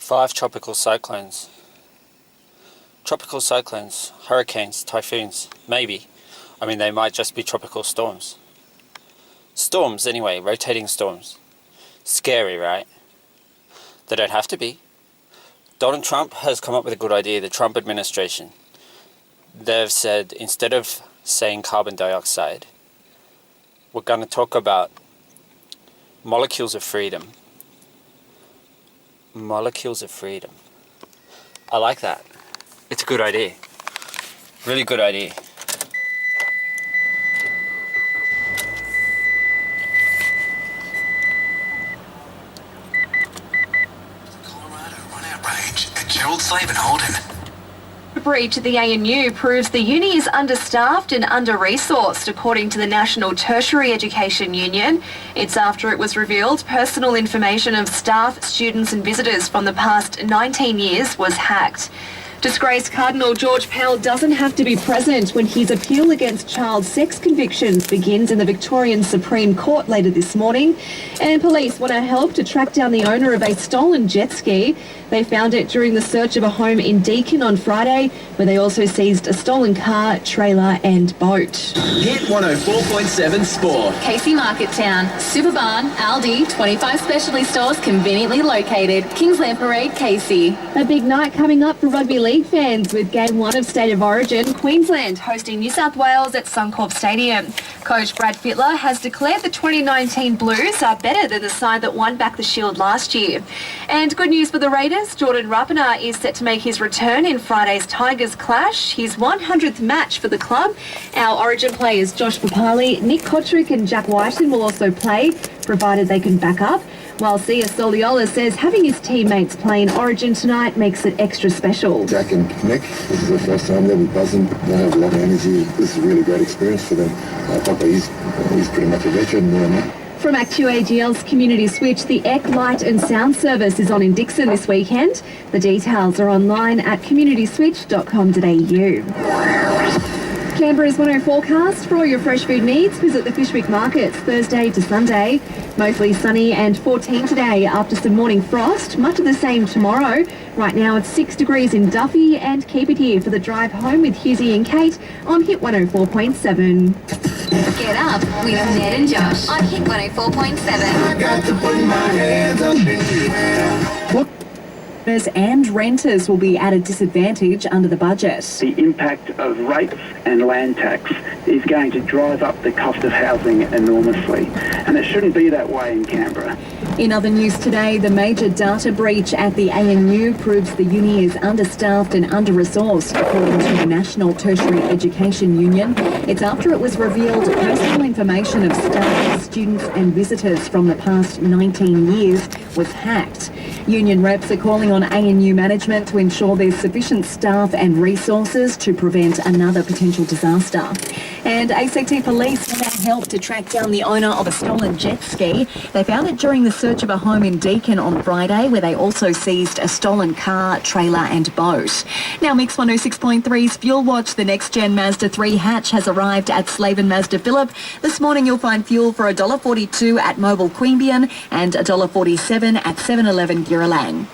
5 tropical cyclones. Tropical cyclones, hurricanes, typhoons, maybe. I mean, they might just be tropical storms. Storms, anyway, rotating storms. Scary, right? They don't have to be. Donald Trump has come up with a good idea, the Trump administration. They've said, instead of saying carbon dioxide, we're going to talk about molecules of freedom. Molecules of freedom. I like that. It's a good idea. Really good idea. Colorado run-out range at Gerald Slave and Holden. A breach at the ANU proves the uni is understaffed and under-resourced, according to the National Tertiary Education Union. It's after it was revealed personal information of staff, students and visitors from the past 19 years was hacked. Disgraced Cardinal George Pell doesn't have to be present when his appeal against child sex convictions begins in the Victorian Supreme Court later this morning. And police want to help to track down the owner of a stolen jet ski. They found it during the search of a home in Deakin on Friday, where they also seized a stolen car, trailer and boat. Hit 104.7 Sport. Casey Market Town, Superbarn, Aldi, 25 specialty stores conveniently located. Kingsland Parade, Casey. A big night coming up for rugby league fans with Game 1 of State of Origin, Queensland hosting New South Wales at Suncorp Stadium. Coach Brad Fittler has declared the 2019 Blues are better than the side that won back the Shield last year. And good news for the Raiders, Jordan Rapana is set to make his return in Friday's Tigers clash, his 100th match for the club. Our Origin players Josh Papali, Nick Kotrick and Jack Whiten will also play, provided they can back up. While Sia Soliola says having his teammates play in Origin tonight makes it extra special. Jack and Nick, this is their first time. They'll be buzzing. They have a lot of energy. This is a really great experience for them. Papa, he's pretty much a veteran now. From Actu-AGL's Community Switch, the EC Light and Sound Service is on in Dixon this weekend. The details are online at communityswitch.com.au. Canberra's 104 forecast. For all your fresh food needs, visit the Fishwick Markets Thursday to Sunday. Mostly sunny and 14 today after some morning frost. Much of the same tomorrow. Right now it's 6 degrees in Duffy, and keep it here for the drive home with Husey and Kate on Hit 104.7. Get up with Ned and Josh on Hit 104.7. Got to put my hands up in the air. And renters will be at a disadvantage under the budget. The impact of rates and land tax is going to drive up the cost of housing enormously, and it shouldn't be that way in Canberra. In other news today, the major data breach at the ANU proves the uni is understaffed and under-resourced, according to the National Tertiary Education Union. It's after it was revealed personal information of staff, students and visitors from the past 19 years was hacked. Union reps are calling on ANU management to ensure there's sufficient staff and resources to prevent another potential disaster. And ACT police want to help to track down the owner of a stolen jet ski. They found it during the search of a home in Deakin on Friday, where they also seized a stolen car, trailer and boat. Now Mix 106.3's Fuel Watch. The next-gen Mazda 3 hatch has arrived at Slaven Mazda Phillip. This morning you'll find fuel for $1.42 at Mobile Queanbeyan and $1.47 at 7-Eleven Giralang.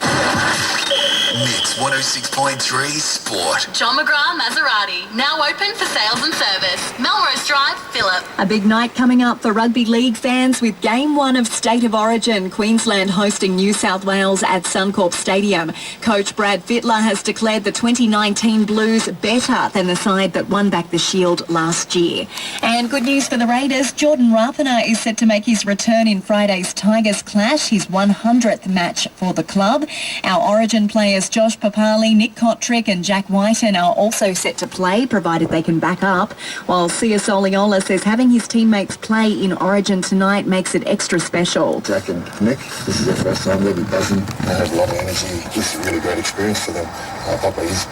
Mix 106.3 Sport. John McGrath Maserati, now open for sales and service. Melrose Drive, Phillip. A big night coming up for rugby league fans with Game 1 of State of Origin, Queensland hosting New South Wales at Suncorp Stadium. Coach Brad Fittler has declared the 2019 Blues better than the side that won back the Shield last year. And good news for the Raiders, Jordan Rapana is set to make his return in Friday's Tigers clash, his 100th match for the club. Our Origin players Josh Papali, Nick Kotrick and Jack Whiten are also set to play, provided they can back up, while Sia Soliola says having his teammates play in Origin tonight makes it extra special. Jack and Nick, this is their first time. They'll be buzzing. They have a lot of energy. This is a really great experience for them. Papa, he's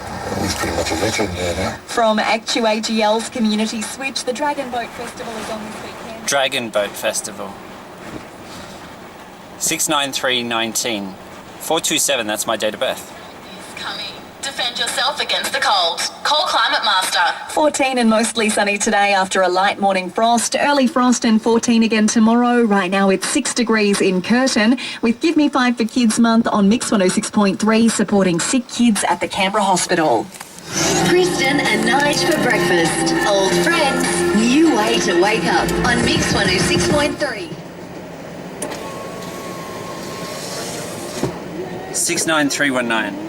pretty much a veteran now. From Actu-AGL's Community Switch, the Dragon Boat Festival is on this weekend. Dragon Boat Festival. 69319. 427, that's my date of birth. Coming. defend yourself against the cold. Call Climate Master. 14 and mostly sunny today after a light morning frost. Early frost and 14 again tomorrow. Right now it's 6 degrees in Curtin with Give Me 5 for Kids Month on Mix 106.3 supporting sick kids at the Canberra Hospital. Kristen and Nige for breakfast. Old friends, new way to wake up on Mix 106.3. 69319.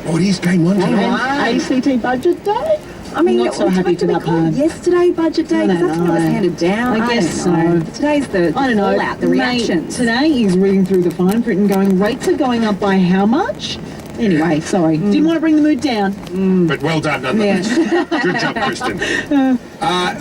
Oh, it is game one tonight. ACT budget day? I mean, Not so happy to that part. Yesterday, budget day, because that's what was handed down. I guess so. Today's the I don't know. fallout, the Mate, reactions. today he's reading through the fine print and going, rates are going up by how much? Anyway, sorry. Didn't want to bring the mood down. But well done, nonetheless. Good job, Kristen.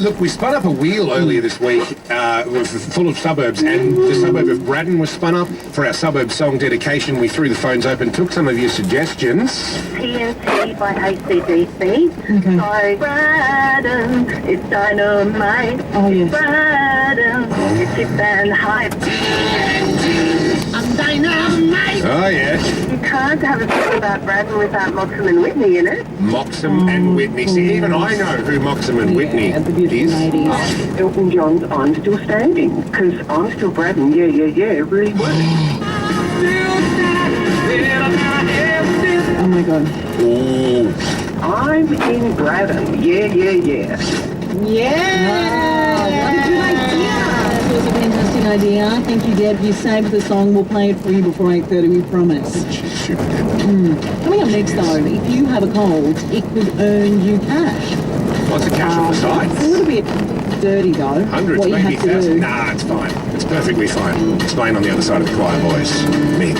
Look, we spun up a wheel earlier this week full of suburbs, and the suburb of Braddon was spun up. For our suburb song dedication, we threw the phones open, took some of your suggestions. TNT by AC/DC. So Braddon, it's dynamite. Oh, yes. Braddon, it's hip and hype. I'm dynamite. Oh, yes. You can't have a song about Braddon without Moxham and Whitney in it. Moxham and Whitney. See, even I know who Moxham and Whitney The beautiful is. ladies. Elton John's I'm Still Standing, because I'm Still Braddon, yeah, really works. Oh my God. Oh, I'm in Braddon, yeah. Yeah! What a good idea! That was a fantastic idea. Thank you, Deb. You saved the song. We'll play it for you before 8:30, we promise. she's super good. Coming up next, though, if you have a cold, it could earn you cash. Lots of cash on the It's a sides. little bit dirty, though. Hundreds, what you maybe have to thousands. do. Nah, it's fine. It's perfectly fine. Explain on the other side of the choir, boys. Mix.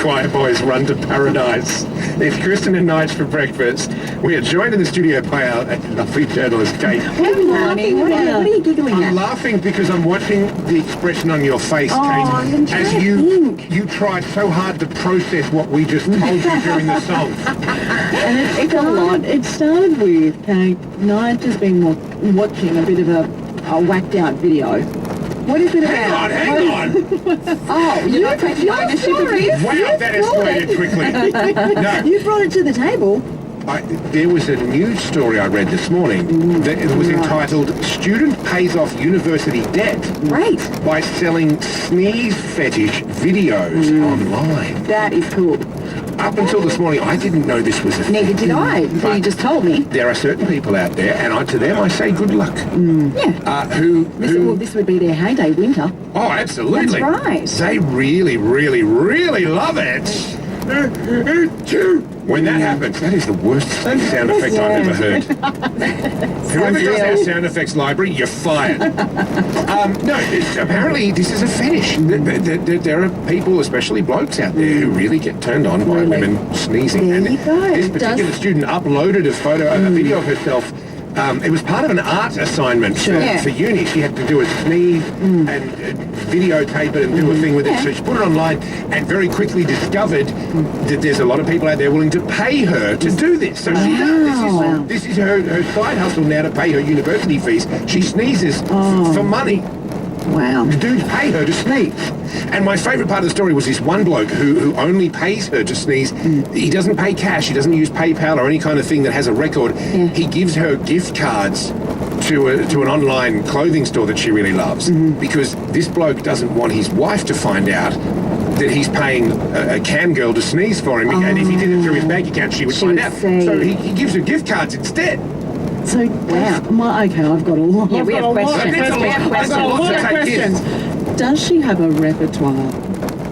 Quiet Boys Run to Paradise. It's Kristen and Nige for breakfast. We are joined in the studio by our lovely journalist, Kate. Good morning. What are you giggling I'm at? laughing because I'm watching the expression on your face, Oh, Kate, I'm trying as to think. you tried so hard to process what we just told you during the song. And it's a lot. It started with Nige has been watching a bit of a whacked out video. What is it about? Hang on. Oh, you're not taking ownership of this? Wow, that escalated quickly. No. You brought it to the table. There was a news story I read this morning that it was entitled "Student Pays Off University Debt Great. by Selling Sneeze Fetish Videos Online." That is cool. Up until this morning, I didn't know this was a thing. Neither did I. So you just told me. There are certain people out there, and to them I say good luck. Yeah. Who This would be their heyday, winter. Oh, absolutely. That's right. They really, really, really love it. When that happens, that is the worst sound effect I've ever heard. Whoever does our sound effects library, you're fired. Apparently this is a fetish. There are people, especially blokes out there, who really get turned on by women sneezing. There you go. This particular student uploaded a video of herself. It was part of an art assignment for uni. She had to do a sneeze and videotape it and do a thing with it. So she put it online and very quickly discovered that there's a lot of people out there willing to pay her to do this. So this is her side hustle now to pay her university fees. She sneezes for money. Wow. The dudes pay her to sneeze. And my favourite part of the story was this one bloke who only pays her to sneeze. He doesn't pay cash. He doesn't use PayPal or any kind of thing that has a record. He gives her gift cards to an online clothing store that she really loves because this bloke doesn't want his wife to find out that he's paying a cam girl to sneeze for him. And if he did it through his bank account, she would find out. So he gives her gift cards instead. So, wow. Okay, I've got a lot. Yeah, we have questions. I've got a lot of questions. Does she have a repertoire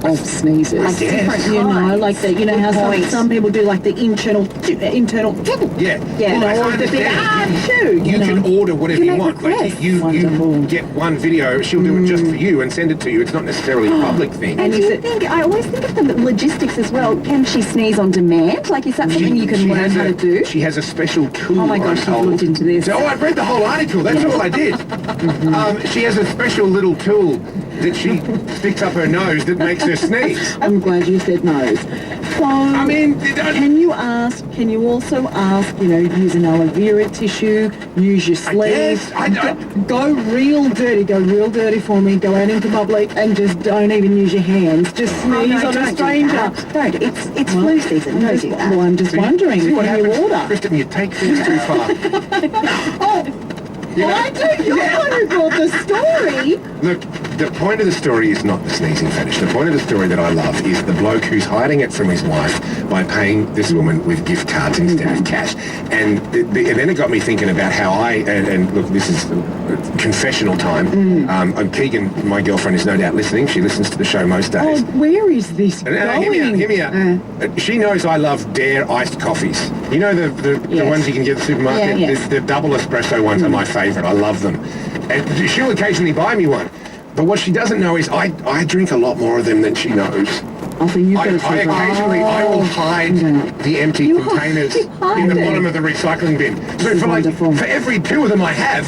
of sneezes? I guess. You know, like the, you know how some people do like the internal. Yeah. You know, or the big You can order whatever you want. requests. You get one video, she'll do it just for you and send it to you. It's not necessarily a public thing. And I always think of the logistics as well. Can she sneeze on demand? Like, is that something you can learn how to do? She has a special tool. Oh my gosh, I've looked into this. Oh, I read the whole article. That's all I did. She has a special little tool that she sticks up her nose that makes her sneeze. I'm glad you said nose. So, I mean, can you also ask, you know, use an aloe vera tissue, use your sleeve, go real dirty for me, go out into public and just don't even use your hands, just sneeze on a stranger. Don't. It's flu season. Don't do that. Well, I'm just wondering, See what can you happens, order? Kristen, you take things too far. Well, I do. You're the one who brought the story. Look, the point of the story is not the sneezing fetish. The point of the story that I love is the bloke who's hiding it from his wife by paying this woman with gift cards instead of cash. And then it got me thinking about how and look, this is confessional time. Keegan, my girlfriend, is no doubt listening. She listens to the show most days. Oh, where is this going? Hear me out. She knows I love Dare iced coffees. You know the ones you can get at the supermarket? Yeah, yes. The double espresso ones are my favourite. I love them. And she'll occasionally buy me one. But what she doesn't know is I drink a lot more of them than she knows. I think you've got to I occasionally I will hide the empty containers in the bottom of the recycling bin. So for every two of them I have,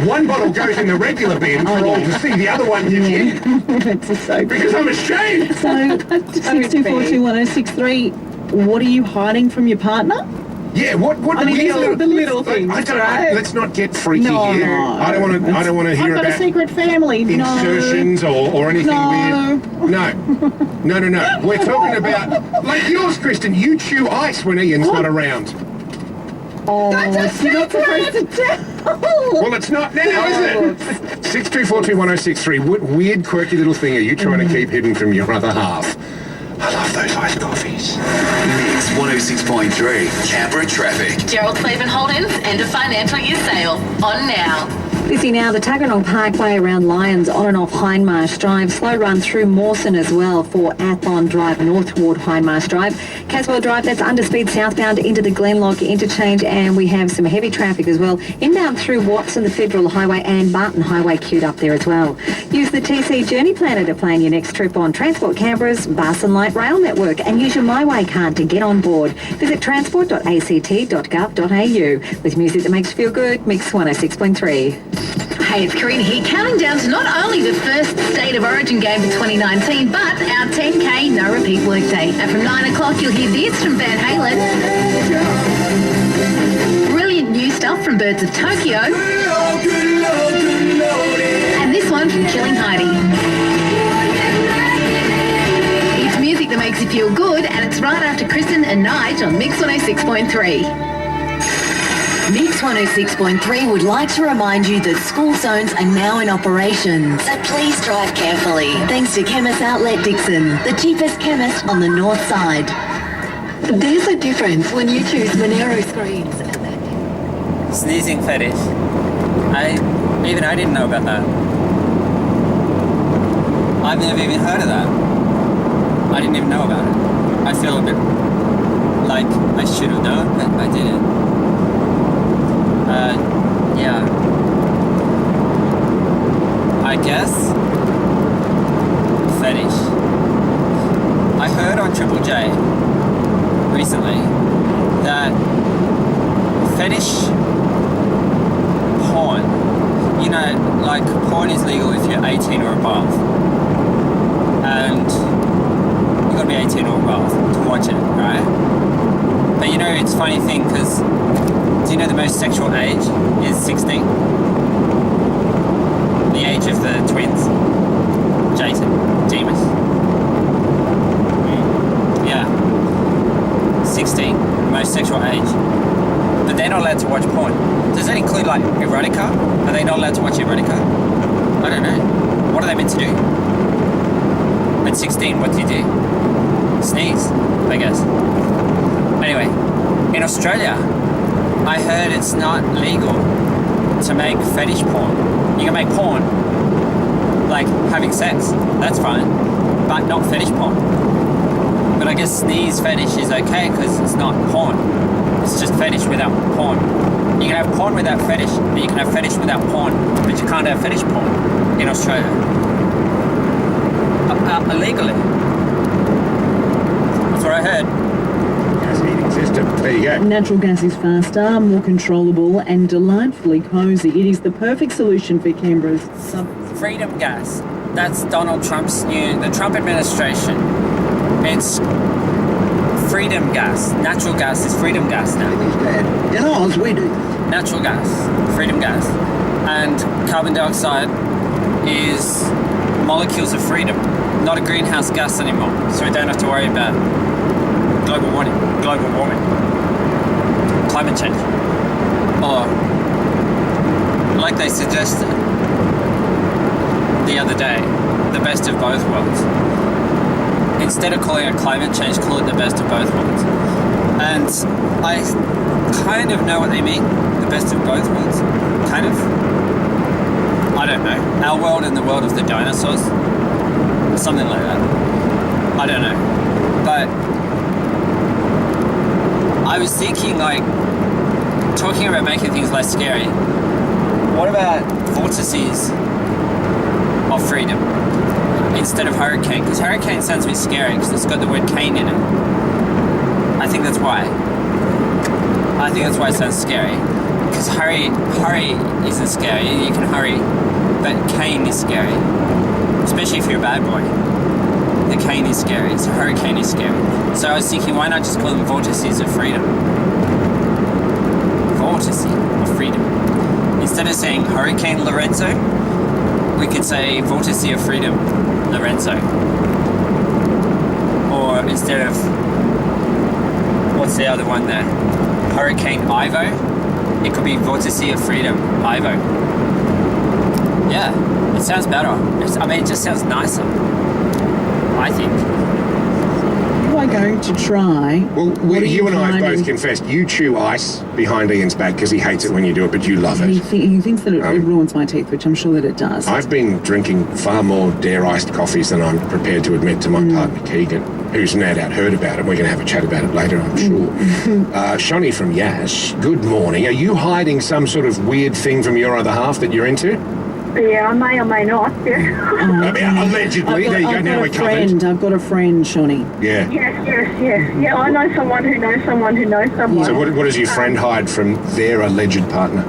one bottle goes in the regular bin for all to see. The other one you get. Because I'm ashamed. So 62421063, what are you hiding from your partner? Yeah, what I mean, these are the little things, right? Let's not get freaky No, here. no. I don't want to hear I've got about a secret family. insertions or anything weird. No. We're talking about like yours, Kristen. You chew ice when Ian's not around. Oh, you're not supposed to tell. Well, it's not now, is it? 62421063. What weird, quirky little thing are you trying to keep hidden from your other half? I love those iced coffees. Mix 106.3, Canberra traffic. Gerald Cleveland Holdings end of financial year sale on now. Busy now, the Tuggeranong Parkway around Lyons, on and off Hindmarsh Drive. Slow run through Mawson as well for Athlon Drive north toward Hindmarsh Drive. Caswell Drive, that's underspeed southbound into the Glenlock interchange, and we have some heavy traffic as well. Inbound through Watson, the Federal Highway, and Barton Highway queued up there as well. Use the TC Journey Planner to plan your next trip on Transport Canberra's Bus and Light Rail Network, and use your MyWay card to get on board. Visit transport.act.gov.au. With music that makes you feel good, Mix 106.3. Hey, it's Karina here, counting down to not only the first State of Origin game for 2019, but our 10K No Repeat Workday. And from 9 o'clock, you'll hear this from Van Halen. Brilliant new stuff from Birds of Tokyo. And this one from Killing Heidi. It's music that makes you feel good, and it's right after Kristen and Nige on Mix 106.3. Mix 106.3 would like to remind you that school zones are now in operation, so please drive carefully. Thanks to Chemist Outlet Dixon, the cheapest chemist on the north side. There's a difference when you choose Monero screens. Sneezing fetish. I didn't know about that. I've never even heard of that. I didn't even know about it. I feel a bit like I should have known, but I didn't. Yeah. I guess fetish. I heard on Triple J recently that fetish porn, you know, like porn is legal if you're 18 or above, and you gotta be 18 or above to watch it, right? But you know, it's a funny thing because do you know the most sexual age is 16? The age of the twins, Jason, Demas. Yeah, 16, most sexual age. But they're not allowed to watch porn. Does that include like erotica? Are they not allowed to watch erotica? I don't know. What are they meant to do? At 16, what do you do? Sneeze, I guess. Anyway, in Australia, I heard it's not legal to make fetish porn. You can make porn, like having sex, that's fine, but not fetish porn. But I guess sneeze fetish is okay because it's not porn. It's just fetish without porn. You can have porn without fetish, but you can have fetish without porn, but you can't have fetish porn in Australia. Illegally. That's what I heard. System. There you go. Natural gas is faster, more controllable and delightfully cosy. It is the perfect solution for Canberra's Freedom gas. That's Donald Trump's the Trump administration. It's freedom gas. Natural gas is freedom gas now. In Oz, we do. Natural gas, freedom gas. And carbon dioxide is molecules of freedom, not a greenhouse gas anymore. So we don't have to worry about global warming, climate change, or like they suggested the other day, the best of both worlds. Instead of calling it climate change, call it the best of both worlds. And I kind of know what they mean, the best of both worlds, kind of. I don't know, our world and the world of the dinosaurs, something like that. I don't know, but I was thinking, like, talking about making things less scary. What about vortices of freedom instead of hurricane? Because hurricane sounds a bit scary because it's got the word cane in it. I think that's why. I think that's why it sounds scary. Because hurry isn't scary. You can hurry, but cane is scary. Especially if you're a bad boy. The cane is scary, so hurricane is scary. So I was thinking, why not just call them vortices of freedom? Vortice of freedom. Instead of saying Hurricane Lorenzo, we could say Vortice of Freedom Lorenzo. Or instead of, what's the other one there? Hurricane Ivo, it could be Vortice of Freedom Ivo. Yeah, it sounds better. It just sounds nicer. I think. Why I going to try? Well, What are you and I have hiding? both confessed you chew ice behind Ian's back because he hates it when you do it, but you love He, it. he thinks that it ruins my teeth, which I'm sure that it does. I've been drinking far more dare-iced coffees than I'm prepared to admit to my partner Keegan, who's no doubt heard about it. We're going to have a chat about it later, I'm sure. Shani from Yash, good morning. Are you hiding some sort of weird thing from your other half that you're into? Yeah, I may or may not. Yeah. Allegedly. There you go. Now we're covered. I've got a friend, Shani. Yeah. Yes. Yeah, I know someone who knows someone who knows someone. So what does your friend hide from their alleged partner?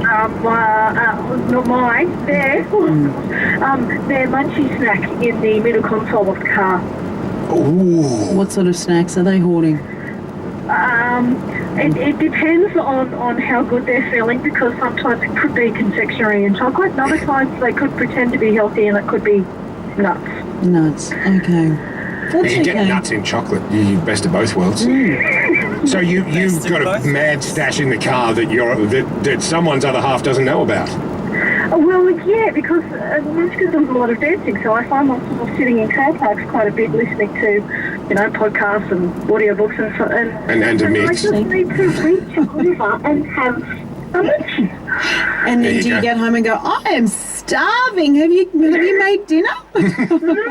Not mine. Their munchie snack in the middle console of the car. Ooh. What sort of snacks are they hoarding? It depends on how good they're feeling, because sometimes it could be confectionery and chocolate, and other times they could pretend to be healthy and it could be nuts. Nuts. Okay. That's You can okay. get nuts in chocolate. You best of both worlds. So you've got a mad stash in the car that someone's other half doesn't know about. Well, yeah, because most of them do a lot of dancing, so I find myself sitting in car parks quite a bit, listening to, podcasts and audiobooks And to mix. I just need to reach over and have a munchie. And There then you do you go. get home and go, I am starving. Have you made dinner?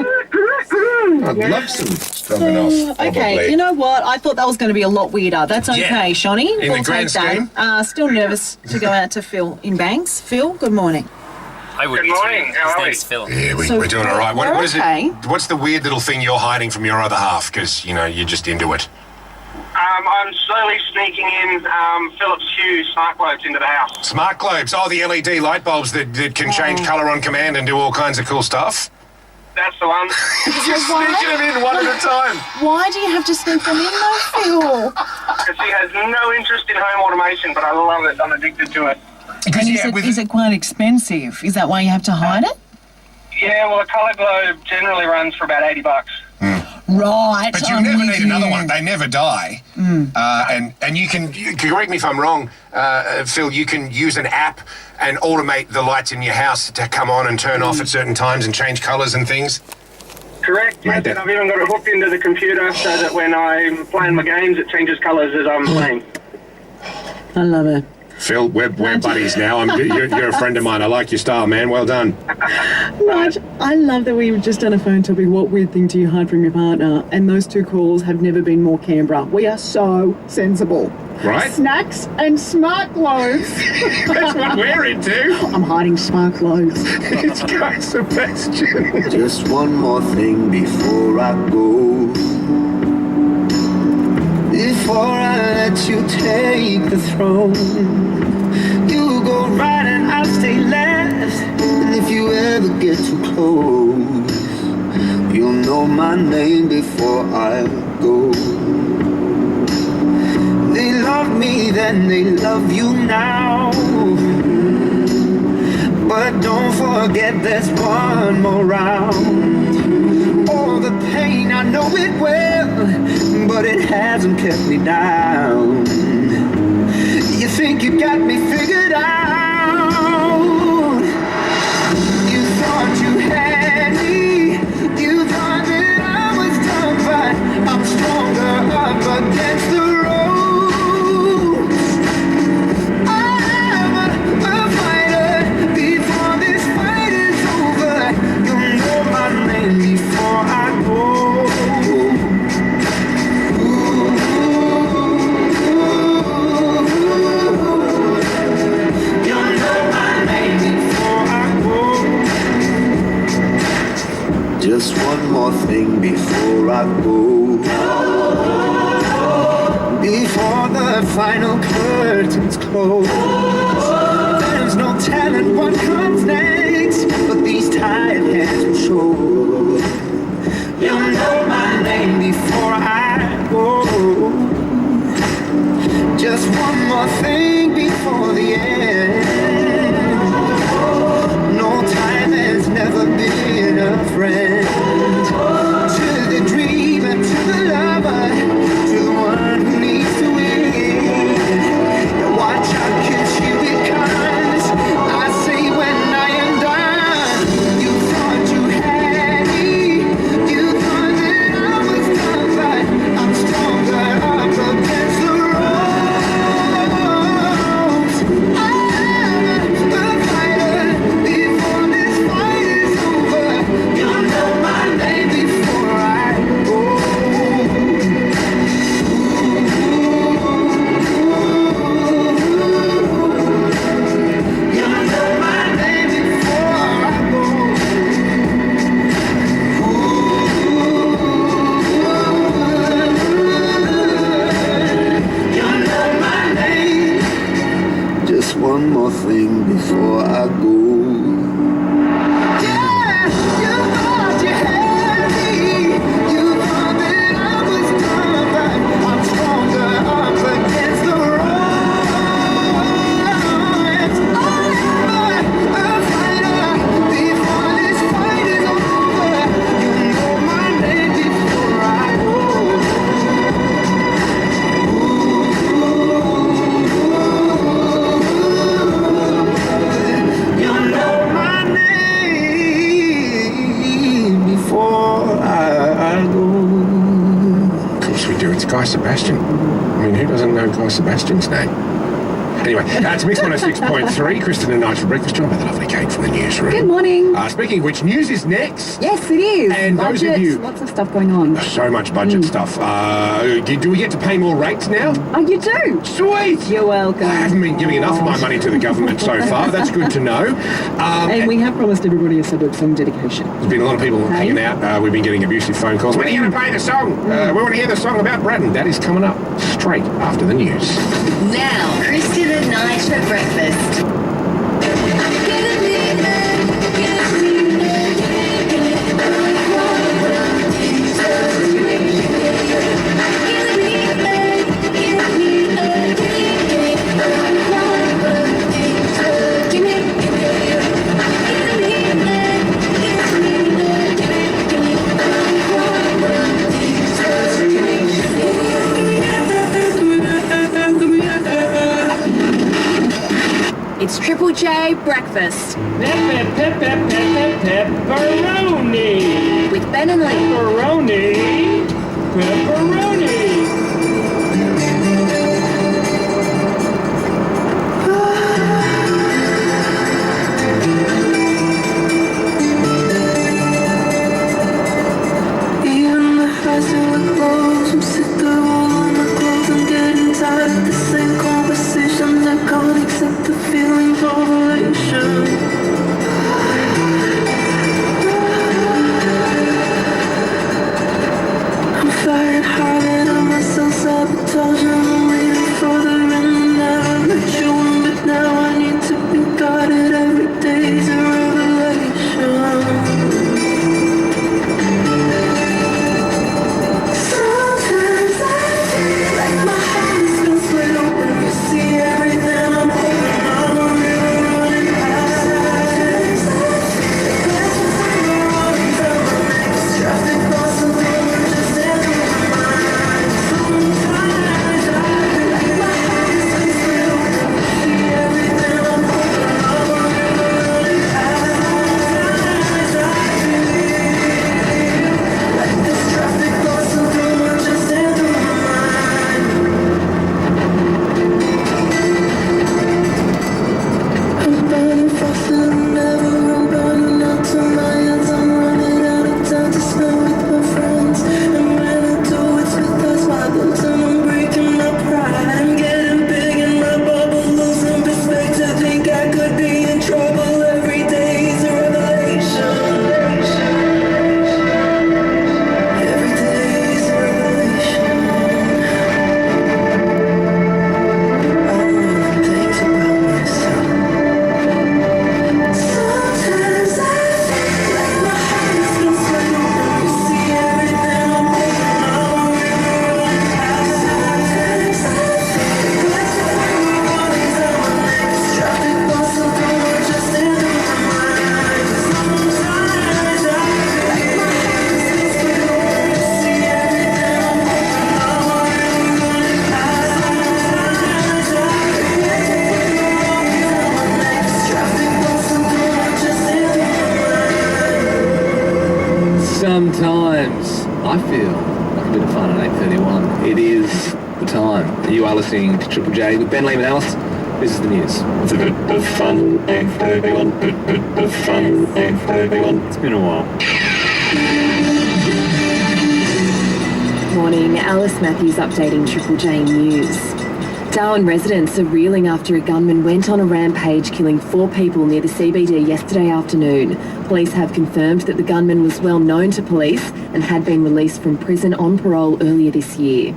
I'd love some stroganoff. Okay, probably. you know what? I thought that was going to be a lot weirder. That's okay, Yeah. Shani. In the We'll grand take that. Still nervous to go out to Phil in Banks. Phil, good morning. I would. Good morning. How His are we? name's Phil. Yeah, So we're doing all right. we're What is okay. it? What's the weird little thing you're hiding from your other half? Because, you're just into it. I'm slowly sneaking in Philips Hue smart globes into the house. Smart globes. Oh, the LED light bulbs that can change colour on command and do all kinds of cool stuff. That's the one. Just sneaking them in one at a time. Why do you have to sneak them in though, Phil? Because she has no interest in home automation, but I love it. I'm addicted to it. And is it quite expensive? Is that why you have to hide it? Yeah, well, a colour globe generally runs for about $80. Right. But you I'm never with need you. another one. They never die. And you can correct me if I'm wrong, Phil. You can use an app and automate the lights in your house to come on and turn off at certain times and change colours and things. Correct, yes, and I've even got it hooked into the computer so that when I'm playing my games, it changes colours as I'm playing. I love it. Phil, we're buddies now. You're a friend of mine. I like your style, man. Well done. Raj, I love that we've just done a phone topic. What weird thing do you hide from your partner? And those two calls have never been more Canberra. We are so sensible. Right? Snacks and smart clothes. That's what we're into. I'm hiding smart clothes. It's got Sebastian. Just one more thing before I go. Before I let you take the throne, you go right and I'll stay left. And if you ever get too close, you'll know my name before I go. They love me then, they love you now. But don't forget there's one more round. All the pain, I know it well, but it hasn't kept me down. You think you got me figured out? You thought you had me. You thought that I was done, but I'm stronger up against the ropes. I'm a fighter. Before this fight is over, you'll know my name before I go. Just one more thing before I go. Before the final curtains close. There's no telling what comes next, but these tired hands will show. You'll know my name before I go. Just one more thing before the end. No time has never been a friend. To the dreamer, to the lover, to the one who needs to win. Now watch how kiss you it comes. I say when I am done. You thought you had me. You thought that I was done, but it's Guy Sebastian. I mean, who doesn't know Guy Sebastian's name? Anyway, it's Mix 106.3. Kristen and Nige for breakfast. Joined by the lovely Kate from the newsroom. Good morning. Speaking of which, news is next. Yes, it is. And Budget, those of you... lots of stuff going on. So much budget stuff. Do we get to pay more rates now? Oh, you do? Sweet. You're welcome. I haven't been giving enough of my money to the government so far. That's good to know. And we have promised everybody a suburb song dedication. There's been a lot of people hanging out. We've been getting abusive phone calls. When are you going to play the song? We want to hear the song about Braddon. That is coming up straight after the news. Now, Kristen and Nige for breakfast. It's Triple J Breakfast. Pepperoni. With Ben and Lee. Pepperoni. Even the highs and the lows, I'm sick of all of my clothes. I'm getting tired of the same conversations. I can't accept the feeling of elation. I'm fighting hard and I'm myself sabotage. I'm waiting for the end and never let you in, but now I need to be guarded. Every day's a revelation. Sometimes I feel like my heart is gonna split open. You see everything I'm holding on, I'm really running past. Sometimes I feel like I'm running down my neck. This traffic bus is over, just enter my mind. Sometimes I feel like my heart is gonna split open. You see everything I'm holding on, I'm really running past. Sometimes I feel like this traffic bus is over, just enter my mind. I'm burning faster than ever, I'm burning out to my ends. I'm running out of time to spend with my friends. And when I do, it's with us problems, and I'm breaking my pride. I'm getting big in my bubble, losing perspective. Think I could be in trouble. Every day is a revelation. Every day is a revelation. I don't even think about myself. Sometimes I feel like my heart is gonna split open. You see everything I'm holding on, I'm really running past. Sometimes I feel like I'm running down my neck. This traffic bus is over, just enter my mind. Sometimes I feel like my heart is gonna split open. You see everything I'm holding on, I'm really running past. Sometimes I feel like I'm running down my neck. This traffic bus is over, just enter my mind. Sometimes I feel like a bit of fun at 8:31. It is the time. You are listening to Triple J with Ben Lehman Alice. This is the news. It's a bit of fun. 8:31. Bit of fun. 8:31. It's been a while. Morning, Alice Matthews updating Triple J News. Darwin residents are reeling after a gunman went on a rampage, killing 4 people near the CBD yesterday afternoon. Police have confirmed that the gunman was well known to police and had been released from prison on parole earlier this year.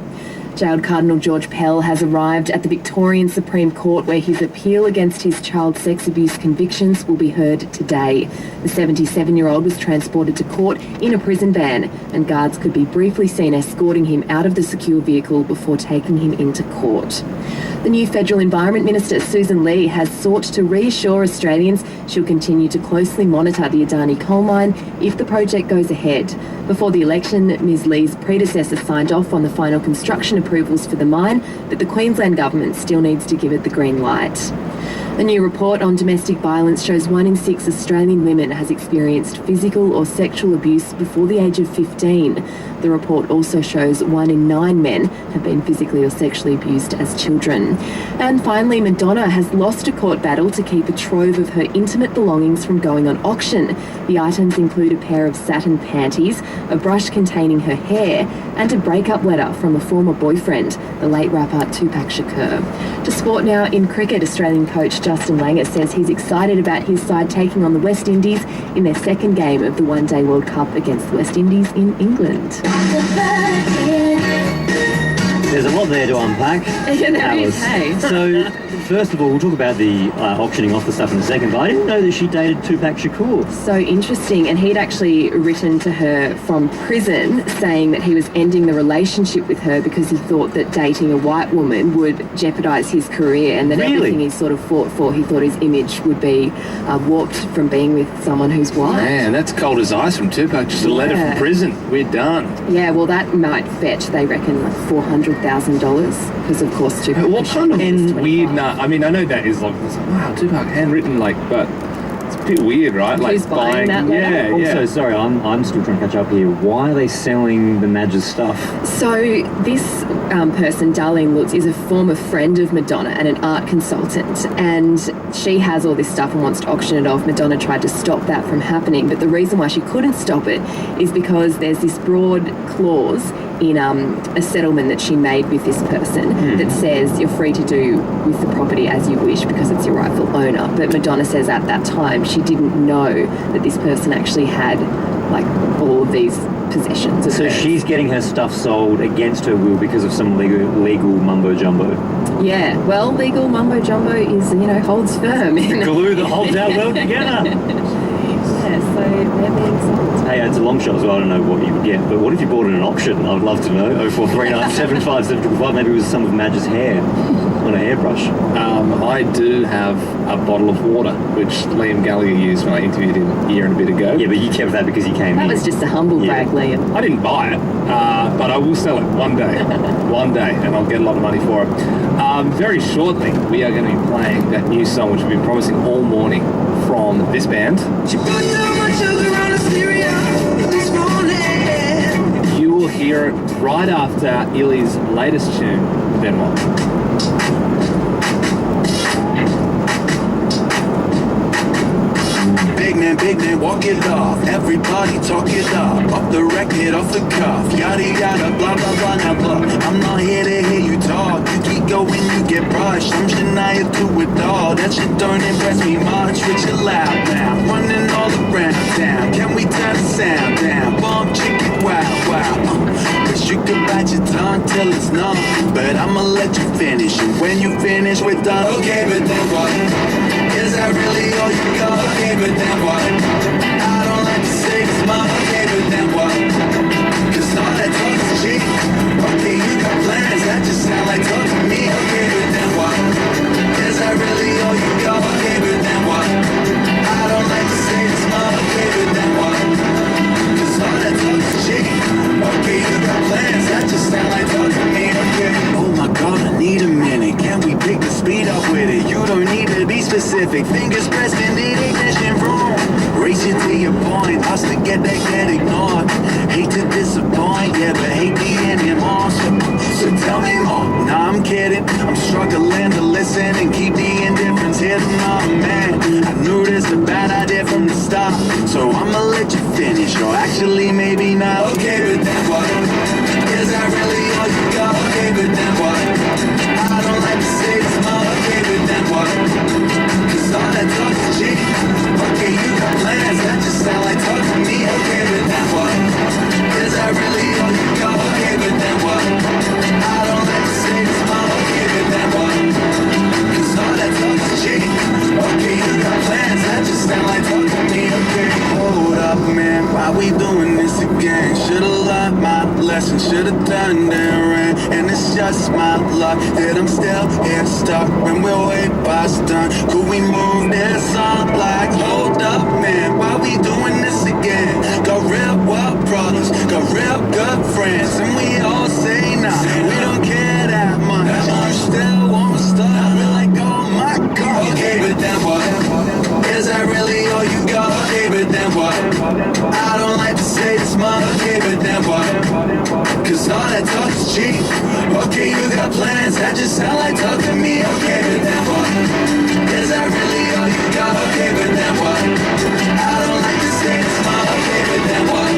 Jailed Cardinal George Pell has arrived at the Victorian Supreme Court, where his appeal against his child sex abuse convictions will be heard today. The 77-year-old was transported to court in a prison van, and guards could be briefly seen escorting him out of the secure vehicle before taking him into court. The new Federal Environment Minister, Susan Lee, has sought to reassure Australians she'll continue to closely monitor the Adani coal mine if the project goes ahead. Before the election, Ms Lee's predecessor signed off on the final construction approvals for the mine, but the Queensland government still needs to give it the green light. A new report on domestic violence shows 1 in 6 Australian women has experienced physical or sexual abuse before the age of 15. The report also shows 1 in 9 men have been physically or sexually abused as children. And finally, Madonna has lost a court battle to keep a trove of her intimate belongings from going on auction. The items include a pair of satin panties, a brush containing her hair, and a breakup letter from a former boyfriend, the late rapper Tupac Shakur. To sport now, in cricket, Australian coach Justin Langer says he's excited about his side taking on the West Indies in their second game of the One Day World Cup against the West Indies in England. There's a lot there to unpack. Yeah, there is, Alice. hey. So, first of all, we'll talk about the auctioning off the stuff in a second, but I didn't know that she dated Tupac Shakur. So interesting, and he'd actually written to her from prison saying that he was ending the relationship with her because he thought that dating a white woman would jeopardise his career, and that everything he sort of fought for, he thought his image would be warped from being with someone who's white. Man, that's cold as ice from Tupac. Just a letter from prison. We're done. Yeah, well, that might fetch, they reckon, like $400,000, because of course Tupac. What kind of weird? I mean, I know that is like, wow, Tupac handwritten, like, but it's a bit weird, right? Like Who's buying that letter? Also, sorry, I'm still trying to catch up here. Why are they selling the Madge's stuff? So this person, Darlene Lutz, is a former friend of Madonna and an art consultant, and she has all this stuff and wants to auction it off. Madonna tried to stop that from happening, but the reason why she couldn't stop it is because there's this broad clause in a settlement that she made with this person that says you're free to do with the property as you wish because it's your rightful owner. But Madonna says at that time she didn't know that this person actually had like all of these possessions. So she's getting her stuff sold against her will because of some legal mumbo jumbo. Yeah, well, legal mumbo jumbo is, holds firm. The glue that holds our world together. Yeah, so they're being sold. Hey, it's a long shot as well. I don't know what you would get, but what if you bought it at an auction? I would love to know. 0439 75 755. Maybe it was some of Madge's hair on a hairbrush. I do have a bottle of water, which Liam Gallagher used when I interviewed him a year and a bit ago. Yeah, but you kept that because he came That in. was just a humble brag, Liam. I didn't buy it, but I will sell it one day. One day, and I'll get a lot of money for it. Very shortly, we are going to be playing that new song, which we've been promising all morning from this band. You will hear it right after Illy's latest tune, Then What? Big man, walk it off. Everybody talk it up. Off the record, off the cuff. Yada yada, blah blah blah. Now look, I'm not here to hear you talk. You keep going, you get brushed. I'm Shania to it all. That shit don't impress me much. But you're loud now, running all around town. Can we turn the sound down? Bump chicken, wow, wow. Cause you can bite your tongue till it's numb, but I'ma let you finish. And when you finish, we're done. Okay, but then what? Is that really all you got? Okay, but then what? I don't like to say this, mom. Okay, but then what? Cause all that talk is cheap. Okay, you got plans, that just sound like talk to me. Okay, but then what? Is that really all you got? Okay, but then what? I don't like to say this, mom. Okay, but then what? Cause all that talk is cheap. Okay, you got plans, that just sound like talk to me. Okay. Oh my God, I need a minute. Can we pick the speed up with it? You don't need to be specific. Fingers pressed in the ignition room. Race you to your point. Lost to get ignored. Hate to disappoint, yeah, but hate the ending more. So tell me more. Nah, I'm kidding. I'm struggling to listen and keep the indifference hidden. Oh man, I knew this a bad idea from the start. So I'ma let you finish. Or actually, maybe not. Okay, but then what? Is that really all you got? Okay, but then what? I don't like to say this, mom. Okay, but then what? Cause all that talk is cheap. Okay, you got plans, that just sound like talk to me. Okay, but then what? Is that really all you got? Okay, but then what? I don't like to say this, mom. Okay, but then what? Cause all that talk is cheap. Okay, you got plans, that just sound like talk to me. Okay, hold up, man, why we doing this again? Should've learned my lesson, should've turned and ran. And it's just my luck that I'm still here stuck when we're way past done. Could we move this on? Like, hold up, man, why we doing this again? Got real well brothers, got real good friends, and we all say nah, we don't care that much. We still won't stop. We're like, oh my God. got plans that just sound like talk to me. Okay, but then what? Is that really all you got? Okay, but then what? I don't like to say it's my okay, but then what?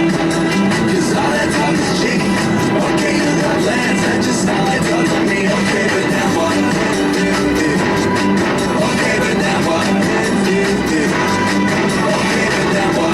Cause all that talk is cheap. Okay, you got plans that just sound like talk to me. Okay, but then what? Okay, but then what? Okay, but then what?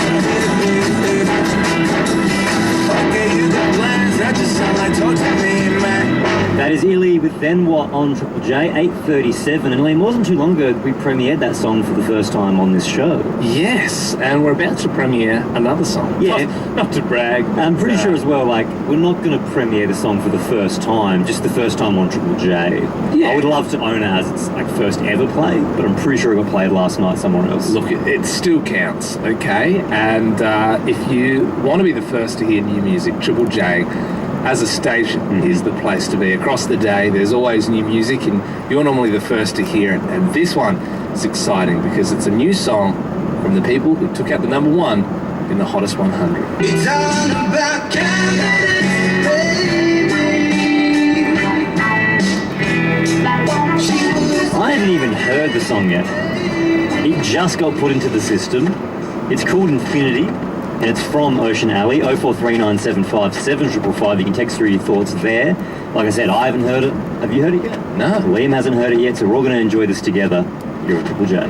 Okay, you got plans that just sound like talk to me, man. That is Illy with Then What on Triple J, 8:37. And Liam, it wasn't too long ago we premiered that song for the first time on this show. Yes, and we're about to premiere another song. Yeah. Not to brag. I'm pretty sure as well, like, we're not going to premiere the song for the first time, just the first time on Triple J. Yeah. I would love to own it as it's like first ever played, but I'm pretty sure it got played last night somewhere else. Look, it still counts, okay? And if you want to be the first to hear new music, Triple J as a station is the place to be. Across the day, there's always new music, and you're normally the first to hear it. And this one is exciting because it's a new song from the people who took out the number one in the Hottest 100. It's all about candidates, baby. I haven't even heard the song yet. It just got put into the system. It's called Infinity, and it's from Ocean Alley, 0439757555. You can text through your thoughts there. Like I said, I haven't heard it. Have you heard it yet? No. Liam hasn't heard it yet, so we're all going to enjoy this together. You're at Triple J.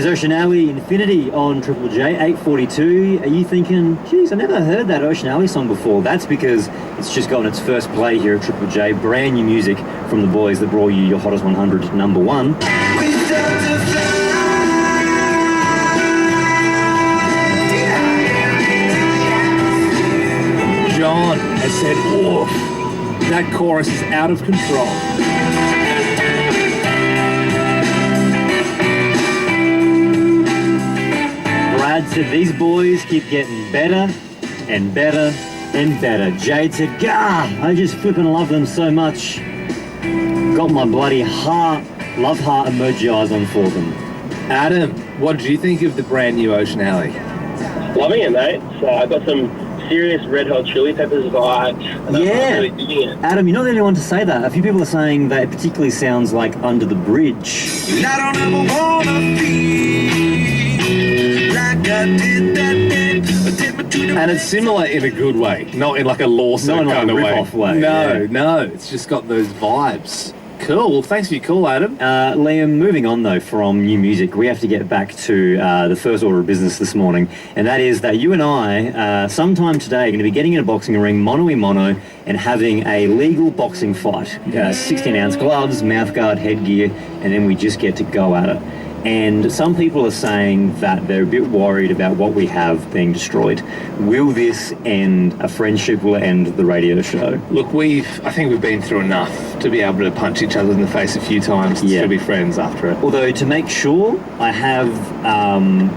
Ocean Infinity on Triple J, 8:42. Are you thinking, geez, I never heard that Ocean Alley song before? That's because it's just gotten its first play here at Triple J. Brand new music from the boys that brought you your Hottest 100 #1. John has said, oof, that chorus is out of control. Brad said these boys keep getting better and better and better. Jade said, gah, I just flippin' love them so much. Got my bloody love heart emoji eyes on for them. Adam, what do you think of the brand new Ocean Alley? Loving it, mate. So I got some serious Red Hot Chili Peppers vibes. And I'm really digging it. Adam, you're not the only one to say that. A few people are saying that it particularly sounds like Under the Bridge. And I don't ever wanna feel like I did that day. And it's similar in a good way, not in like a Lawson Not in like kind a of way. rip-off way, No, yeah. no, it's just got those vibes. Cool. Well, thanks for your call, Adam. Liam, moving on though from new music, we have to get back to the first order of business this morning, and that is that you and I, sometime today, are going to be getting in a boxing ring, mono-y-mono, and having a legal boxing fight. 16-ounce gloves, mouthguard, headgear, and then we just get to go at it. And some people are saying that they're a bit worried about what we have being destroyed. Will this end a friendship? Will it end the radio show? Look, I think we've been through enough to be able to punch each other in the face a few times to still be friends after it. Although to make sure, I have gone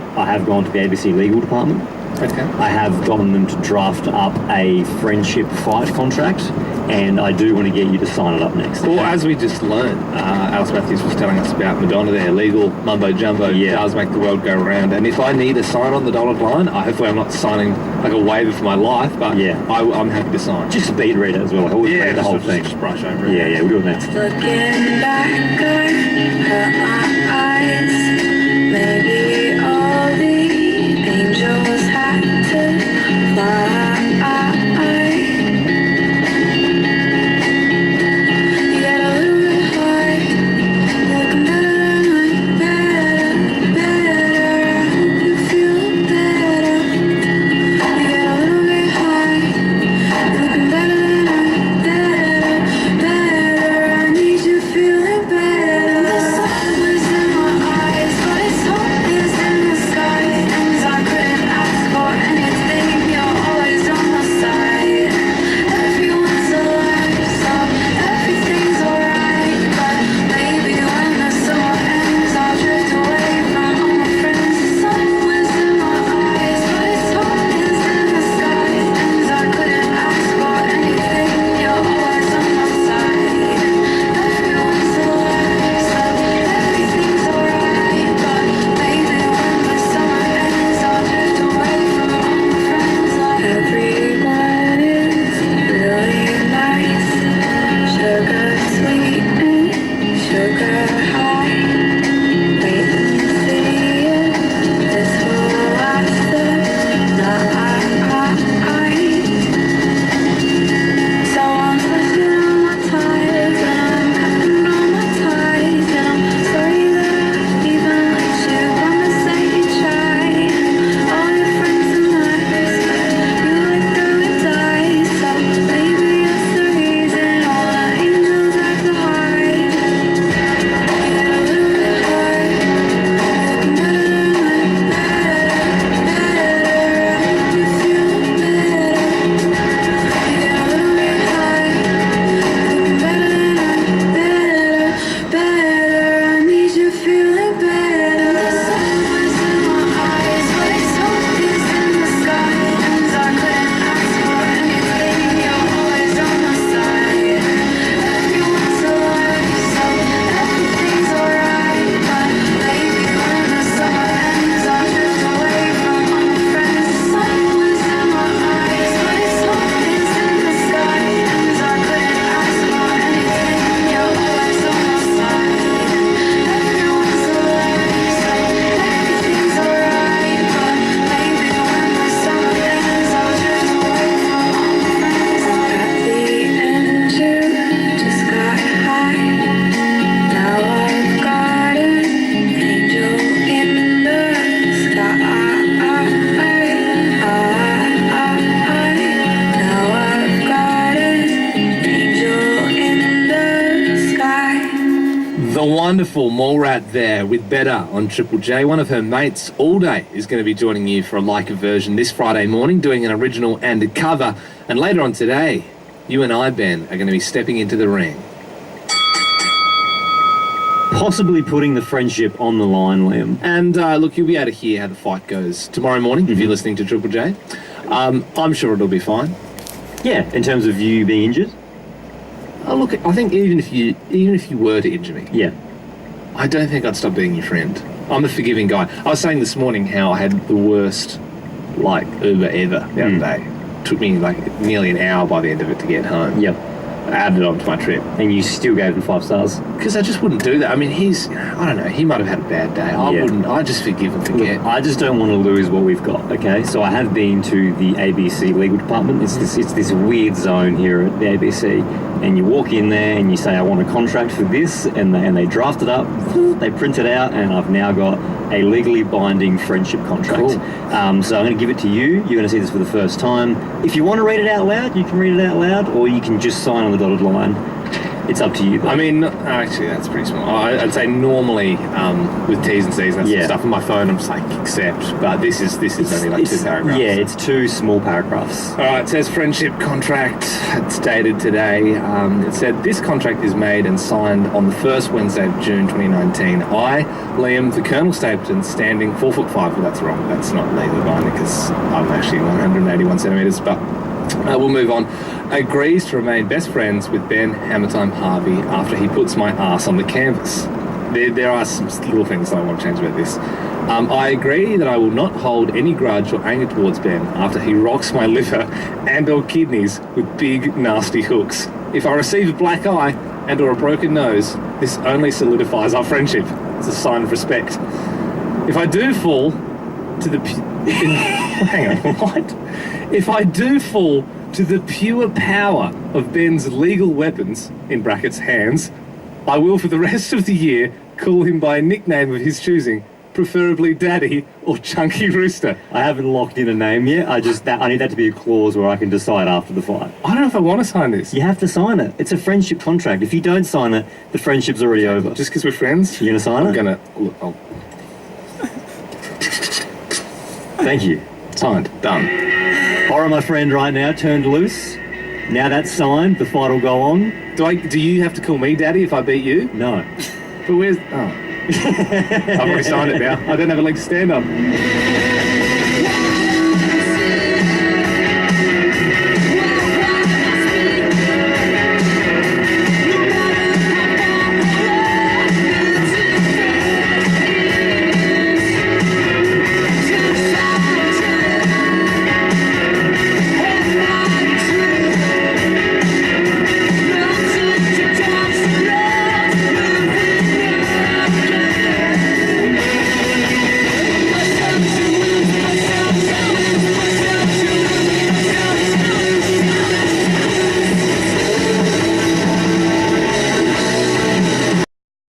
to the ABC legal department. Okay. I have gotten them to draft up a friendship fight contract, and I do want to get you to sign it up next. Well, as we just learned, Alice Matthews was telling us about Madonna there, legal mumbo-jumbo does make the world go round. And if I need a sign on the dotted line, hopefully I'm not signing like a waiver for my life, but I'm happy to sign. Just a beat reader as well. I always read the whole thing. Just brush over it. Yeah, we'll do it next. Looking back at her eyes, maybe all the angels had to fly. You got a little bit high, looking better, I hope you feel better. You got a little bit high, looking better, I need you feeling better. The sun was in my eyes, but it's hopeless in the wonderful Mallrat there with Better on Triple J. One of her mates, All Day, is going to be joining you for a Leica version this Friday morning, doing an original and a cover. And later on today, you and I, Ben, are going to be stepping into the ring. Possibly putting the friendship on the line, Liam. And look, you'll be able to hear how the fight goes tomorrow morning if you're listening to Triple J. I'm sure it'll be fine. Yeah, in terms of you being injured? Look, I think even if you were to injure me, yeah, I don't think I'd stop being your friend. I'm a forgiving guy. I was saying this morning how I had the worst, Uber ever the other day. Took me nearly an hour by the end of it to get home. Yep. I added on to my trip. And you still gave him 5 stars? Because I just wouldn't do that. I mean, I don't know, he might have had a bad day. I just forgive and forget. Look, I just don't want to lose what we've got, okay? So I have been to the ABC legal department. It's this weird zone here at the ABC. And you walk in there and you say, I want a contract for this, and they draft it up, they print it out, and I've now got a legally binding friendship contract. Cool. So I'm going to give it to you. You're going to see this for the first time. If you want to read it out loud, you can read it out loud, or you can just sign on the dotted line. It's up to you. I mean, actually, that's pretty small. I'd say normally with T's and C's and that sort of stuff on my phone, I'm just like, accept. But this is only like 2 paragraphs. Yeah, it's 2 small paragraphs. All right, it says friendship contract. It's dated today. It said, this contract is made and signed on the first Wednesday of June 2019. I, Liam, the Colonel Stapleton, standing 4'5". Well, that's wrong. That's not legally binding because I'm actually 181 centimetres, but we'll move on. Agrees to remain best friends with Ben Hammertime Harvey after he puts my ass on the canvas. There are some little things I want to change about this. I agree that I will not hold any grudge or anger towards Ben after he rocks my liver and or kidneys with big, nasty hooks. If I receive a black eye and or a broken nose, this only solidifies our friendship. It's a sign of respect. If I do fall to the... hang on, what? If I do fall to the pure power of Ben's legal weapons, in brackets hands, I will for the rest of the year call him by a nickname of his choosing, preferably Daddy or Chunky Rooster. I haven't locked in a name yet. I need that to be a clause where I can decide after the fight. I don't know if I want to sign this. You have to sign it. It's a friendship contract. If you don't sign it, the friendship's already over. Just because we're friends? You're going to sign I'm it? going to... Look, Thank you. Signed. Done. Borrow my friend right now, turned loose. Now that's signed, the fight will go on. Do you have to call me Daddy if I beat you? No. But where's... Oh. I've already signed it now. I don't have a leg to stand on.